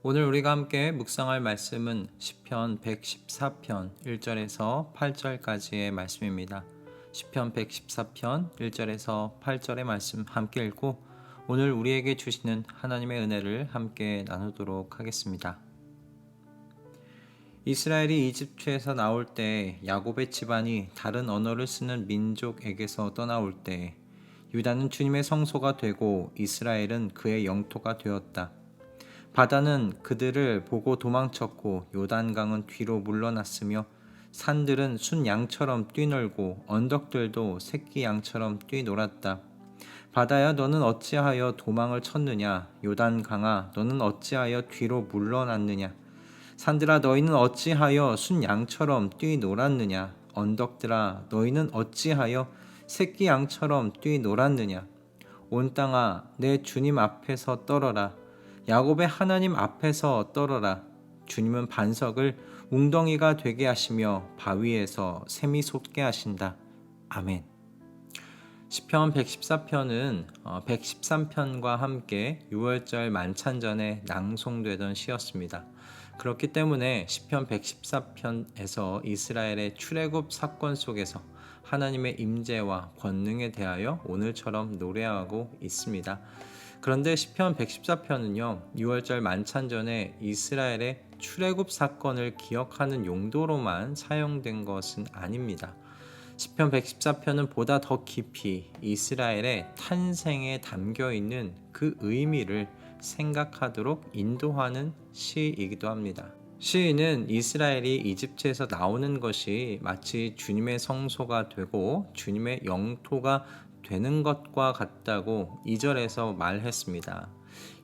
오늘 우리가 함께 묵상할 말씀은 시편 114편 1절에서 8절까지의 말씀입니다. 시편 114편 1절에서 8절의 말씀 함께 읽고 오늘 우리에게 주시는 하나님의 은혜를 함께 나누도록 하겠습니다. 이스라엘이 이집트에서 나올 때 야곱의 집안이 다른 언어를 쓰는 민족에게서 떠나올 때 유다는 주님의 성소가 되고 이스라엘은 그의 영토가 되었다. 바다는 그들을 보고 도망쳤고 요단강은 뒤로 물러났으며 산들은 순 양처럼 뛰놀고 언덕들도 새끼 양처럼 뛰놀았다. 바다야 너는 어찌하여 도망을 쳤느냐? 요단강아 너는 어찌하여 뒤로 물러났느냐? 산들아 너희는 어찌하여 순 양처럼 뛰놀았느냐? 언덕들아 너희는 어찌하여 새끼 양처럼 뛰놀았느냐? 온 땅아 내 주님 앞에서 떨어라. 야곱의 하나님 앞에서 떨어라. 주님은 반석을 웅덩이가 되게 하시며 바위에서 샘이 솟게 하신다. 아멘. 시편 114편은 113편과 함께 6월절 만찬전에 낭송되던 시였습니다. 그렇기 때문에 시편 114편에서 이스라엘의 출애굽 사건 속에서 하나님의 임재와 권능에 대하여 오늘처럼 노래하고 있습니다. 그런데 시편 114편은요 6월절 만찬전에 이스라엘의 출애굽 사건을 기억하는 용도로만 사용된 것은 아닙니다. 시편 114편은 보다 더 깊이 이스라엘의 탄생에 담겨 있는 그 의미를 생각하도록 인도하는 시이기도 합니다. 시인은 이스라엘이 이집트에서 나오는 것이 마치 주님의 성소가 되고 주님의 영토가 되는 것과 같다고 2절에서 말했습니다.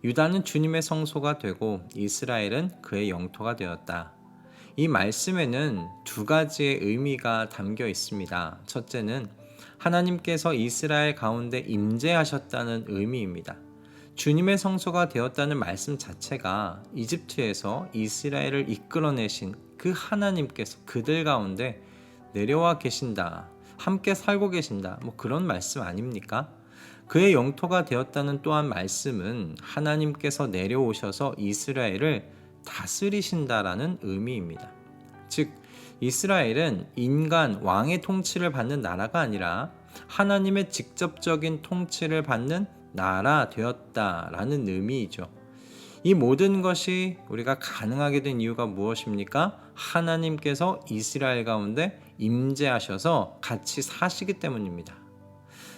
유다는 주님의 성소가 되고 이스라엘은 그의 영토가 되었다. 이 말씀에는 두 가지의 의미가 담겨 있습니다. 첫째는 하나님께서 이스라엘 가운데 임재하셨다는 의미입니다. 주님의 성소가 되었다는 말씀 자체가 이집트에서 이스라엘을 이끌어내신 그 하나님께서 그들 가운데 내려와 계신다. 함께 살고 계신다. 그런 말씀 아닙니까? 그의 영토가 되었다는 또한 말씀은 하나님께서 내려오셔서 이스라엘을 다스리신다라는 의미입니다. 즉 이스라엘은 인간 왕의 통치를 받는 나라가 아니라 하나님의 직접적인 통치를 받는 나라 되었다라는 의미이죠. 이 모든 것이 우리가 가능하게 된 이유가 무엇입니까? 하나님께서 이스라엘 가운데 임재하셔서 같이 사시기 때문입니다.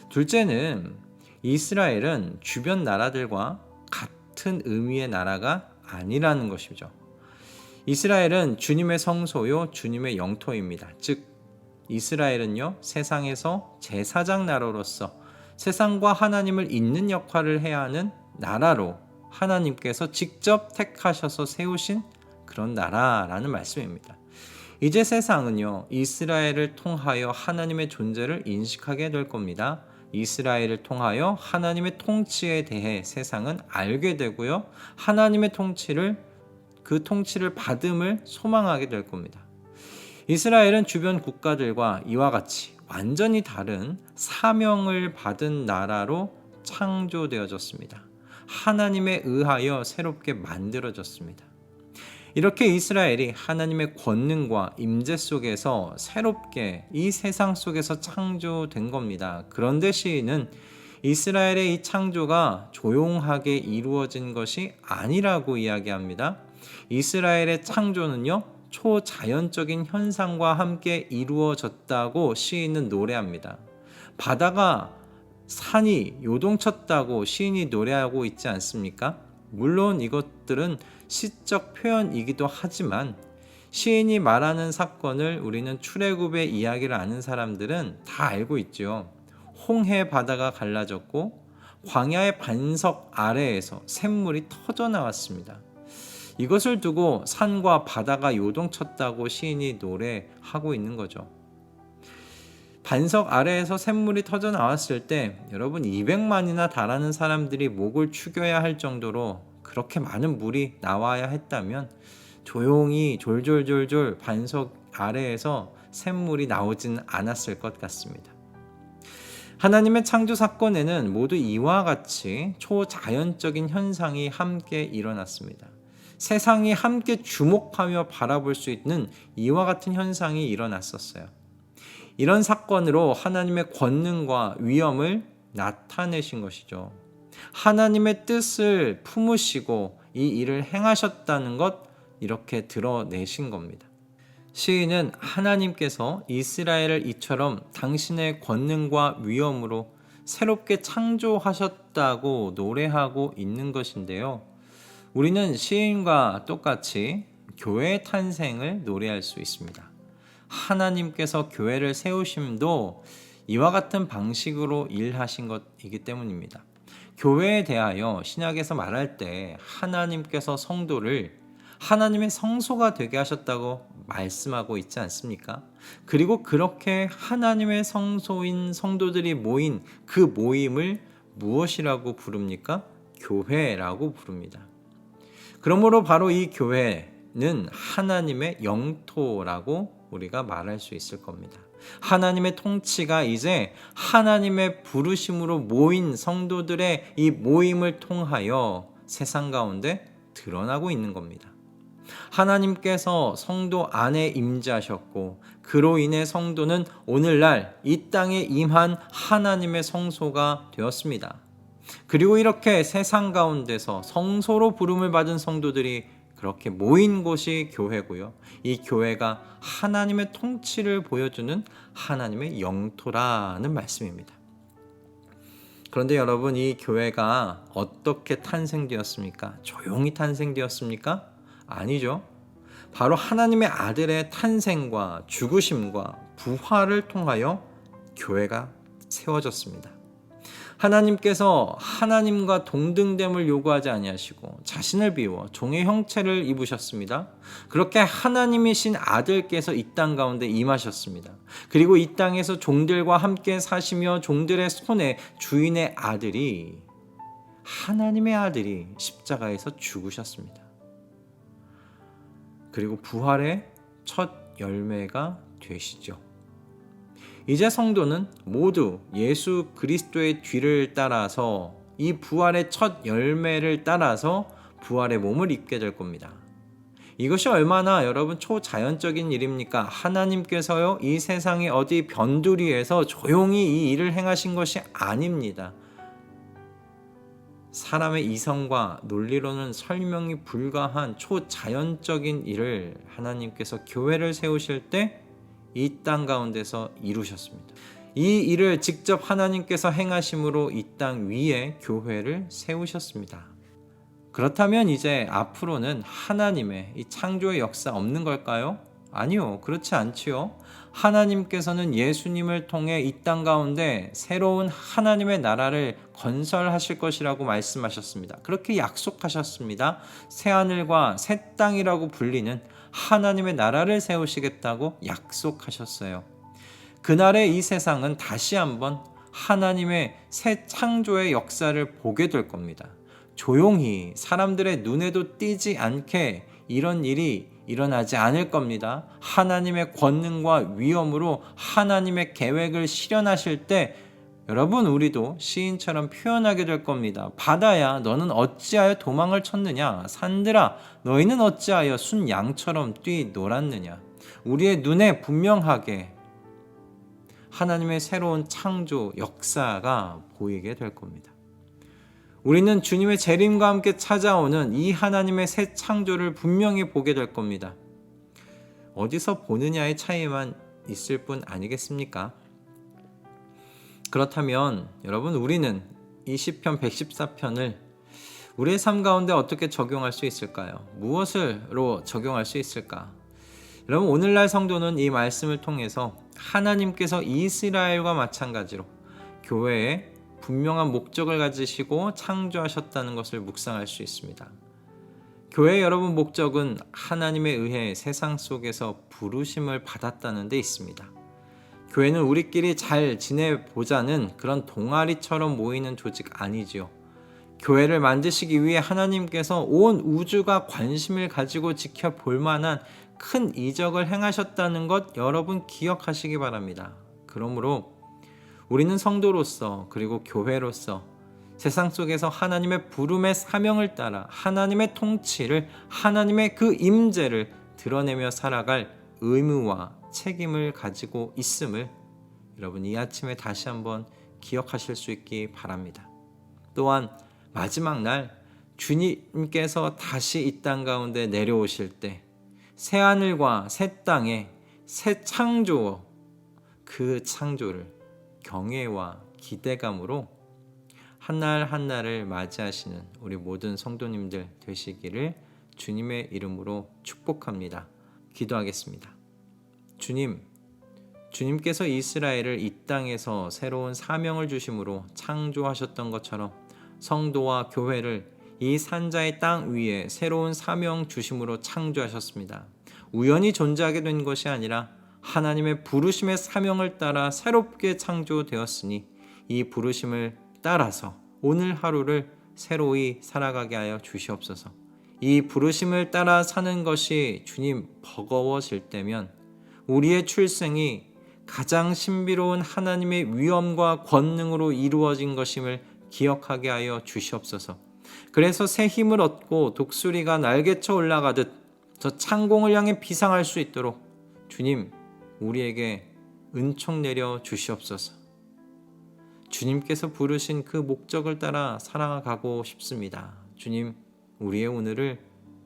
둘째는 이스라엘은 주변 나라들과 같은 의미의 나라가 아니라는 것이죠. 이스라엘은 주님의 성소요, 주님의 영토입니다. 즉 이스라엘은요 세상에서 제사장 나라로서 세상과 하나님을 잇는 역할을 해야 하는 나라로 하나님께서 직접 택하셔서 세우신 그런 나라라는 말씀입니다. 이제 세상은요 이스라엘을 통하여 하나님의 존재를 인식하게 될 겁니다. 이스라엘을 통하여 하나님의 통치에 대해 세상은 알게 되고요 하나님의 그 통치를 받음을 소망하게 될 겁니다. 이스라엘은 주변 국가들과 이와 같이 완전히 다른 사명을 받은 나라로 창조되어졌습니다. 하나님에 의하여 새롭게 만들어졌습니다. 이렇게 이스라엘이 하나님의 권능과 임재 속에서 새롭게 이 세상 속에서 창조된 겁니다. 그런데 시인은 이스라엘의 이 창조가 조용하게 이루어진 것이 아니라고 이야기합니다. 이스라엘의 창조는요 초자연적인 현상과 함께 이루어졌다고 시인은 노래합니다. 바다가 산이 요동쳤다고 시인이 노래하고 있지 않습니까? 물론 이것들은 시적 표현이기도 하지만 시인이 말하는 사건을 우리는 출애굽의 이야기를 아는 사람들은 다 알고 있죠. 홍해 바다가 갈라졌고 광야의 반석 아래에서 샘물이 터져 나왔습니다. 이것을 두고 산과 바다가 요동쳤다고 시인이 노래하고 있는 거죠. 반석 아래에서 샘물이 터져 나왔을 때 여러분 200만이나 달하는 사람들이 목을 축여야 할 정도로 그렇게 많은 물이 나와야 했다면 조용히 졸졸졸졸 반석 아래에서 샘물이 나오지는 않았을 것 같습니다. 하나님의 창조 사건에는 모두 이와 같이 초자연적인 현상이 함께 일어났습니다. 세상이 함께 주목하며 바라볼 수 있는 이와 같은 현상이 일어났었어요. 이런 사건으로 하나님의 권능과 위엄을 나타내신 것이죠. 하나님의 뜻을 품으시고 이 일을 행하셨다는 것, 이렇게 드러내신 겁니다. 시인은 하나님께서 이스라엘을 이처럼 당신의 권능과 위엄으로 새롭게 창조하셨다고 노래하고 있는 것인데요. 우리는 시인과 똑같이 교회의 탄생을 노래할 수 있습니다. 하나님께서 교회를 세우심도 이와 같은 방식으로 일하신 것이기 때문입니다. 교회에 대하여 신약에서 말할 때 하나님께서 성도를 하나님의 성소가 되게 하셨다고 말씀하고 있지 않습니까? 그리고 그렇게 하나님의 성소인 성도들이 모인 그 모임을 무엇이라고 부릅니까? 교회라고 부릅니다. 그러므로 바로 이 교회는 하나님의 영토라고 우리가 말할 수 있을 겁니다. 하나님의 통치가 이제 하나님의 부르심으로 모인 성도들의 이 모임을 통하여 세상 가운데 드러나고 있는 겁니다. 하나님께서 성도 안에 임재하셨고 그로 인해 성도는 오늘날 이 땅에 임한 하나님의 성소가 되었습니다. 그리고 이렇게 세상 가운데서 성소로 부름을 받은 성도들이 그렇게 모인 곳이 교회고요. 이 교회가 하나님의 통치를 보여주는 하나님의 영토라는 말씀입니다. 그런데 여러분, 이 교회가 어떻게 탄생되었습니까? 조용히 탄생되었습니까? 아니죠. 바로 하나님의 아들의 탄생과 죽으심과 부활을 통하여 교회가 세워졌습니다. 하나님께서 하나님과 동등됨을 요구하지 아니하시고 자신을 비워 종의 형체를 입으셨습니다. 그렇게 하나님이신 아들께서 이 땅 가운데 임하셨습니다. 그리고 이 땅에서 종들과 함께 사시며 종들의 손에 주인의 아들이, 하나님의 아들이 십자가에서 죽으셨습니다. 그리고 부활의 첫 열매가 되시죠. 이제 성도는 모두 예수 그리스도의 뒤를 따라서 이 부활의 첫 열매를 따라서 부활의 몸을 입게 될 겁니다. 이것이 얼마나 여러분 초자연적인 일입니까? 하나님께서요, 이 세상에 어디 변두리에서 조용히 이 일을 행하신 것이 아닙니다. 사람의 이성과 논리로는 설명이 불가한 초자연적인 일을 하나님께서 교회를 세우실 때 이 땅 가운데서 이루셨습니다. 이 일을 직접 하나님께서 행하심으로 이 땅 위에 교회를 세우셨습니다. 그렇다면 이제 앞으로는 하나님의 이 창조의 역사 없는 걸까요? 아니요, 그렇지 않지요. 하나님께서는 예수님을 통해 이 땅 가운데 새로운 하나님의 나라를 건설하실 것이라고 말씀하셨습니다. 그렇게 약속하셨습니다. 새하늘과 새 땅이라고 불리는 하나님의 나라를 세우시겠다고 약속하셨어요. 그날에 이 세상은 다시 한번 하나님의 새 창조의 역사를 보게 될 겁니다. 조용히 사람들의 눈에도 띄지 않게 이런 일이 일어나지 않을 겁니다. 하나님의 권능과 위엄으로 하나님의 계획을 실현하실 때 여러분, 우리도 시인처럼 표현하게 될 겁니다. 바다야, 너는 어찌하여 도망을 쳤느냐? 산들아, 너희는 어찌하여 순 양처럼 뛰놀았느냐? 우리의 눈에 분명하게 하나님의 새로운 창조 역사가 보이게 될 겁니다. 우리는 주님의 재림과 함께 찾아오는 이 하나님의 새 창조를 분명히 보게 될 겁니다. 어디서 보느냐의 차이만 있을 뿐 아니겠습니까? 그렇다면 여러분, 우리는 이 시편 114편을 우리의 삶 가운데 어떻게 적용할 수 있을까요? 무엇으로 적용할 수 있을까? 여러분, 오늘날 성도는 이 말씀을 통해서 하나님께서 이스라엘과 마찬가지로 교회에 분명한 목적을 가지시고 창조하셨다는 것을 묵상할 수 있습니다. 교회의 여러분 목적은 하나님에 의해 세상 속에서 부르심을 받았다는 데 있습니다. 교회는 우리끼리 잘 지내보자는 그런 동아리처럼 모이는 조직 아니지요. 교회를 만드시기 위해 하나님께서 온 우주가 관심을 가지고 지켜볼 만한 큰 이적을 행하셨다는 것 여러분 기억하시기 바랍니다. 그러므로 우리는 성도로서 그리고 교회로서 세상 속에서 하나님의 부름의 사명을 따라 하나님의 통치를, 하나님의 그 임재를 드러내며 살아갈 의무와 책임을 가지고 있음을 여러분 이 아침에 다시 한번 기억하실 수 있기 바랍니다. 또한 마지막 날 주님께서 다시 이 땅 가운데 내려오실 때 새하늘과 새 땅에 새 창조, 그 창조를 경외와 기대감으로 한날 한날을 맞이하시는 우리 모든 성도님들 되시기를 주님의 이름으로 축복합니다. 기도하겠습니다. 주님께서 이스라엘을 이 땅에서 새로운 사명을 주심으로 창조하셨던 것처럼 성도와 교회를 이 산자의 땅 위에 새로운 사명 주심으로 창조하셨습니다. 우연히 존재하게 된 것이 아니라 하나님의 부르심의 사명을 따라 새롭게 창조되었으니 이 부르심을 따라서 오늘 하루를 새로이 살아가게 하여 주시옵소서. 이 부르심을 따라 사는 것이 주님 버거워질 때면 우리의 출생이 가장 신비로운 하나님의 위엄과 권능으로 이루어진 것임을 기억하게 하여 주시옵소서. 그래서 새 힘을 얻고 독수리가 날개쳐 올라가듯 저 창공을 향해 비상할 수 있도록 주님 우리에게 은총 내려 주시옵소서. 주님께서 부르신 그 목적을 따라 살아가고 싶습니다. 주님 우리의 오늘을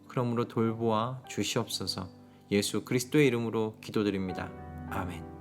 그러므로 돌보아 주시옵소서. 예수 그리스도의 이름으로 기도드립니다. 아멘.